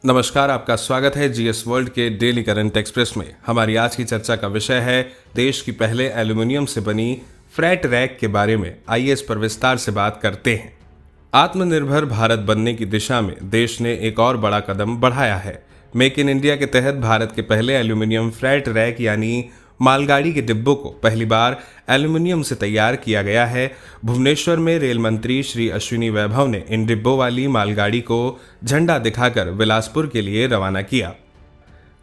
नमस्कार, आपका स्वागत है जीएस वर्ल्ड के डेली करंट एक्सप्रेस में। हमारी आज की चर्चा का विषय है देश की पहले एल्यूमिनियम से बनी फ्रैट रैक के बारे में। आइए इस पर विस्तार से बात करते हैं। आत्मनिर्भर भारत बनने की दिशा में देश ने एक और बड़ा कदम बढ़ाया है। मेक इन इंडिया के तहत भारत के पहले एल्यूमिनियम फ्रैट रैक यानी मालगाड़ी के डिब्बों को पहली बार एल्यूमिनियम से तैयार किया गया है। भुवनेश्वर में रेल मंत्री श्री अश्विनी वैभव ने इन डिब्बों वाली मालगाड़ी को झंडा दिखाकर बिलासपुर के लिए रवाना किया।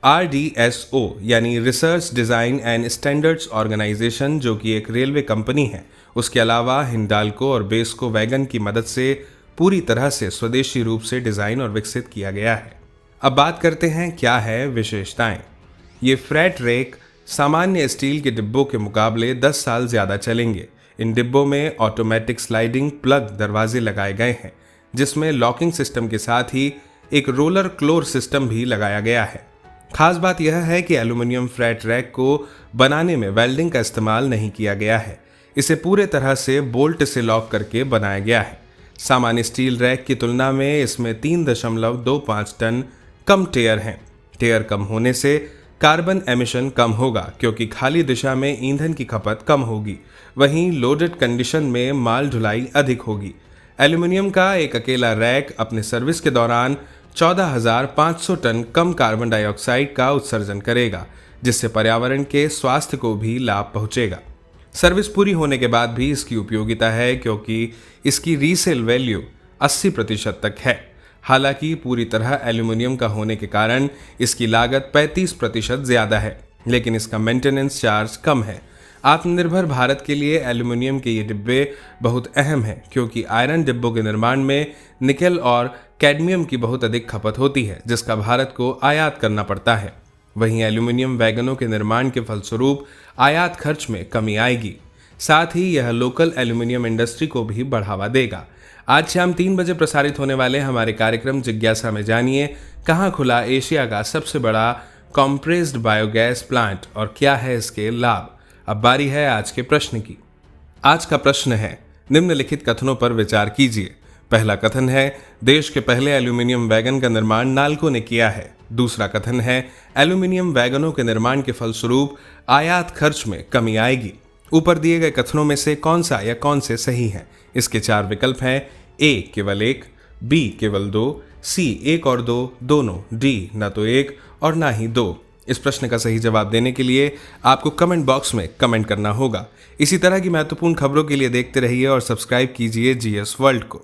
RDSO यानी research design and standards organisation, जो कि एक रेलवे कंपनी है, उसके अलावा हिंडाल्को और बेस्को वैगन की मदद से पूरी तरह से स्वदेशी रूप से डिज़ाइन और विकसित किया गया है। अब बात करते हैं क्या है विशेषताएं। ये फ्रैट रैक सामान्य स्टील के डिब्बों के मुकाबले 10 साल ज़्यादा चलेंगे। इन डिब्बों में ऑटोमेटिक स्लाइडिंग प्लग दरवाजे लगाए गए हैं, जिसमें लॉकिंग सिस्टम के साथ ही एक रोलर क्लोर सिस्टम भी लगाया गया है। खास बात यह है कि एल्यूमिनियम फ्रैट रैक को बनाने में वेल्डिंग का इस्तेमाल नहीं किया गया है। इसे पूरे तरह से बोल्ट से लॉक करके बनाया गया है। सामान्य स्टील रैक की तुलना में इसमें 3.25 टन कम टेयर हैं। टेयर कम होने से कार्बन एमिशन कम होगा, क्योंकि खाली दिशा में ईंधन की खपत कम होगी। वहीं लोडेड कंडीशन में माल ढुलाई अधिक होगी। एल्यूमिनियम का एक अकेला रैक अपने सर्विस के दौरान 14,500 टन कम कार्बन डाइऑक्साइड का उत्सर्जन करेगा, जिससे पर्यावरण के स्वास्थ्य को भी लाभ पहुंचेगा। सर्विस पूरी होने के बाद भी इसकी उपयोगिता है, क्योंकि इसकी रीसेल वैल्यू 80% तक है। हालांकि पूरी तरह एल्यूमिनियम का होने के कारण इसकी लागत 35% ज़्यादा है, लेकिन इसका मेंटेनेंस चार्ज कम है। आत्मनिर्भर भारत के लिए एल्यूमिनियम के ये डिब्बे बहुत अहम हैं, क्योंकि आयरन डिब्बों के निर्माण में निकेल और कैडमियम की बहुत अधिक खपत होती है, जिसका भारत को आयात करना पड़ता है। वहीं एल्यूमिनियम वैगनों के निर्माण के फलस्वरूप आयात खर्च में कमी आएगी। साथ ही यह लोकल एल्यूमिनियम इंडस्ट्री को भी बढ़ावा देगा। आज शाम 3 बजे प्रसारित होने वाले हमारे कार्यक्रम जिज्ञासा में जानिए कहाँ खुला एशिया का सबसे बड़ा कॉम्प्रेस्ड बायोगैस प्लांट और क्या है इसके लाभ। अब बारी है आज के प्रश्न की। आज का प्रश्न है, निम्नलिखित कथनों पर विचार कीजिए। पहला कथन है, देश के पहले एल्यूमिनियम वैगन का निर्माण नाल्को ने किया है। दूसरा कथन है, एल्यूमिनियम वैगनों के निर्माण के फलस्वरूप आयात खर्च में कमी आएगी। ऊपर दिए गए कथनों में से कौन सा या कौन से सही हैं? इसके 4 विकल्प हैं। A केवल 1, B केवल 2, C 1 और 2 दोनों, D न तो 1 और ना ही 2। इस प्रश्न का सही जवाब देने के लिए आपको कमेंट बॉक्स में कमेंट करना होगा। इसी तरह की महत्वपूर्ण खबरों के लिए देखते रहिए और सब्सक्राइब कीजिए जीएस वर्ल्ड को।